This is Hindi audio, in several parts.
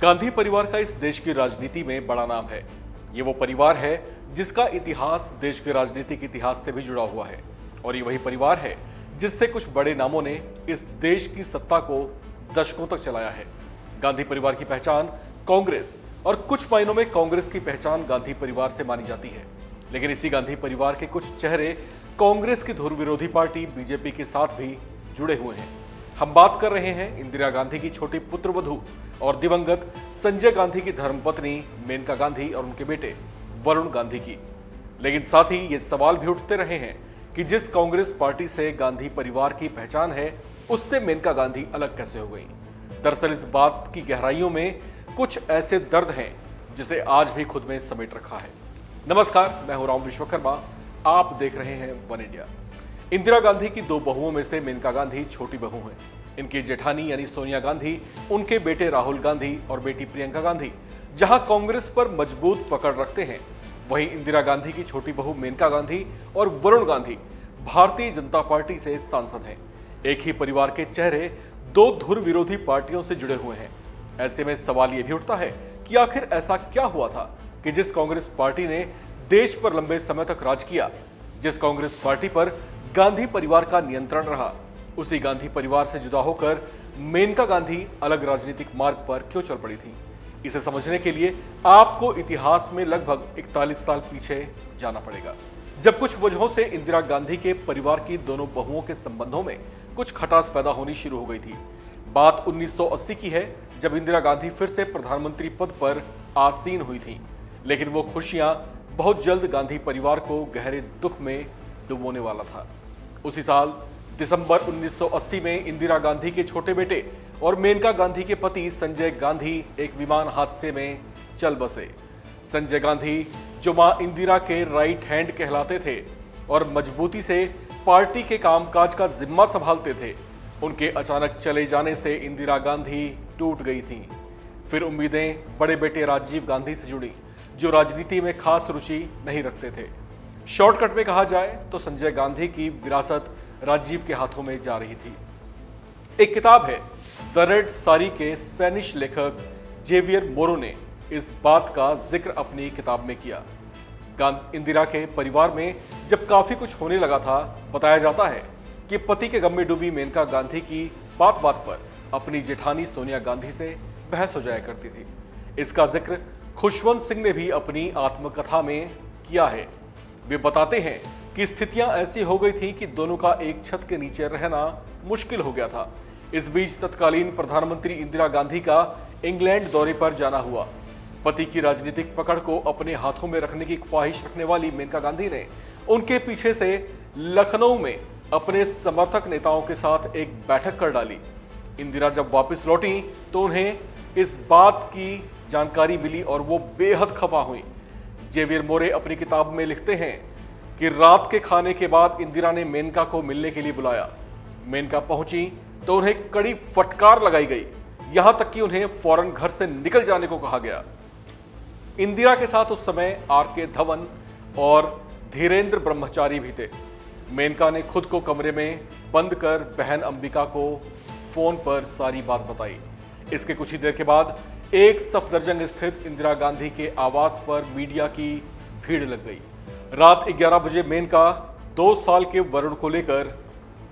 गांधी परिवार का इस देश की राजनीति में बड़ा नाम है। ये वो परिवार है जिसका इतिहास देश के राजनीतिक इतिहास से भी जुड़ा हुआ है और ये वही परिवार है जिससे कुछ बड़े नामों ने इस देश की सत्ता को दशकों तक चलाया है। गांधी परिवार की पहचान कांग्रेस और कुछ मायनों में कांग्रेस की पहचान गांधी परिवार से मानी जाती है। लेकिन इसी गांधी परिवार के कुछ चेहरे कांग्रेस की धुर विरोधी पार्टी बीजेपी के साथ भी जुड़े हुए हैं। हम बात कर रहे हैं इंदिरा गांधी की छोटी पुत्रवधू और दिवंगत संजय गांधी की धर्मपत्नी मेनका गांधी और उनके बेटे वरुण गांधी की। लेकिन साथ ही ये सवाल भी उठते रहे हैं कि जिस कांग्रेस पार्टी से गांधी परिवार की पहचान है, उससे मेनका गांधी अलग कैसे हो गई। दरअसल इस बात की गहराइयों में कुछ ऐसे दर्द हैं जिसे आज भी खुद में समेट रखा है। नमस्कार, मैं हूं राम विश्वकर्मा, आप देख रहे हैं वन इंडिया। इंदिरा गांधी की दो बहुओं में से मेनका गांधी छोटी बहू हैं। इनकी जेठानी यानी सोनिया गांधी, उनके बेटे राहुल गांधी और बेटी प्रियंका गांधी जहां कांग्रेस पर मजबूत पकड़ रखते हैं, वहीं इंदिरा गांधी की छोटी बहू मेनका गांधी और वरुण गांधी भारतीय जनता पार्टी से सांसद हैं। एक ही परिवार के चेहरे दो धुर विरोधी पार्टियों से जुड़े हुए हैं। ऐसे में सवाल यह भी उठता है कि आखिर ऐसा क्या हुआ था कि जिस कांग्रेस पार्टी ने देश पर लंबे समय तक राज किया, जिस कांग्रेस पार्टी पर गांधी परिवार का नियंत्रण रहा, उसी गांधी परिवार से जुदा होकर मेनका गांधी अलग राजनीतिक मार्ग पर क्यों चल पड़ी थी। इसे समझने के लिए आपको इतिहास में लगभग 41 साल पीछे जाना पड़ेगा, जब कुछ वजहों से इंदिरा गांधी के परिवार की दोनों बहुओं के संबंधों में कुछ खटास पैदा होनी शुरू हो गई थी। बात 1980 की है, जब इंदिरा गांधी फिर से प्रधानमंत्री पद पर आसीन हुई थी। लेकिन वो खुशियां बहुत जल्द गांधी परिवार को गहरे दुख में डुबोने वाला था। उसी साल दिसंबर 1980 में इंदिरा गांधी के छोटे बेटे और मेनका गांधी के पति संजय गांधी एक विमान हादसे में चल बसे। संजय गांधी, जो मां इंदिरा के राइट हैंड कहलाते थे और मजबूती से पार्टी के कामकाज का जिम्मा संभालते थे, उनके अचानक चले जाने से इंदिरा गांधी टूट गई थीं। फिर उम्मीदें बड़े बेटे राजीव गांधी से जुड़ी, जो राजनीति में खास रुचि नहीं रखते थे। शॉर्टकट में कहा जाए तो संजय गांधी की विरासत राजीव के हाथों में जा रही थी। एक किताब है द रेड साड़ी के स्पेनिश लेखक जेवियर मोरो ने इस बात का जिक्र अपनी किताब में किया। इंदिरा के परिवार में जब काफी कुछ होने लगा था, बताया जाता है कि पति के गम में डूबी मेनका गांधी की बात बात पर अपनी जेठानी सोनिया गांधी से बहस हो जाया करती थी। इसका जिक्र खुशवंत सिंह ने भी अपनी आत्मकथा में किया है। वे बताते हैं कि स्थितियां ऐसी हो गई थी कि दोनों का एक छत के नीचे रहना मुश्किल हो गया था। इस बीच तत्कालीन प्रधानमंत्री इंदिरा गांधी का इंग्लैंड दौरे पर जाना हुआ। पति की राजनीतिक पकड़ को अपने हाथों में रखने की ख्वाहिश रखने वाली मेनका गांधी ने उनके पीछे से लखनऊ में अपने समर्थक नेताओं के साथ एक बैठक कर डाली। इंदिरा जब वापस लौटी तो उन्हें इस बात की जानकारी मिली और वो बेहद खफा हुई। जेवियर मोरे अपनी किताब में लिखते हैं कि रात के खाने के बाद इंदिरा ने मेनका को मिलने के लिए बुलाया। मेनका पहुंची तो उन्हें कड़ी फटकार लगाई गई, यहां तक कि उन्हें फौरन घर से निकल जाने को कहा गया। इंदिरा के साथ उस समय आर.के. धवन और धीरेन्द्र ब्रह्मचारी भी थे। मेनका ने खुद को कमरे में बंद कर बहन अंबिका को फोन पर सारी बात बताई। इसके कुछ ही देर के बाद एक सफदरजंग स्थित इंदिरा गांधी के आवास पर मीडिया की भीड़ लग गई। रात 11 बजे मेनका 2 साल के वरुण को लेकर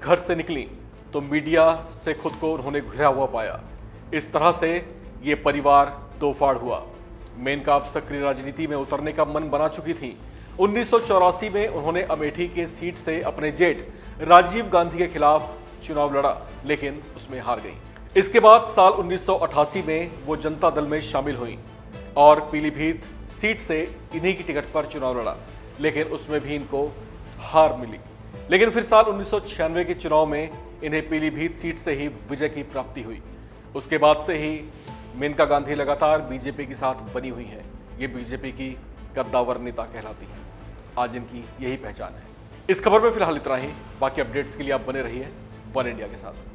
घर से निकली तो मीडिया से खुद को उन्होंने घिरा हुआ पाया। इस तरह से ये परिवार दो फाड़ हुआ। मेनका अब सक्रिय राजनीति में उतरने का मन बना चुकी थी। 1984 में उन्होंने अमेठी के सीट से अपने जेठ राजीव गांधी के खिलाफ चुनाव लड़ा, लेकिन उसमें हार गई। इसके बाद साल 1988 में वो जनता दल में शामिल हुई और पीलीभीत सीट से इन्हीं की टिकट पर चुनाव लड़ा, लेकिन उसमें भी इनको हार मिली। लेकिन फिर साल 1996 के चुनाव में इन्हें पीलीभीत सीट से ही विजय की प्राप्ति हुई। उसके बाद से ही मेनका गांधी लगातार बीजेपी के साथ बनी हुई है। ये बीजेपी की कद्दावर नेता कहलाती हैं। आज इनकी यही पहचान है। इस खबर में फिलहाल इतना ही। बाकी अपडेट्स के लिए आप बने रहिए वन इंडिया के साथ।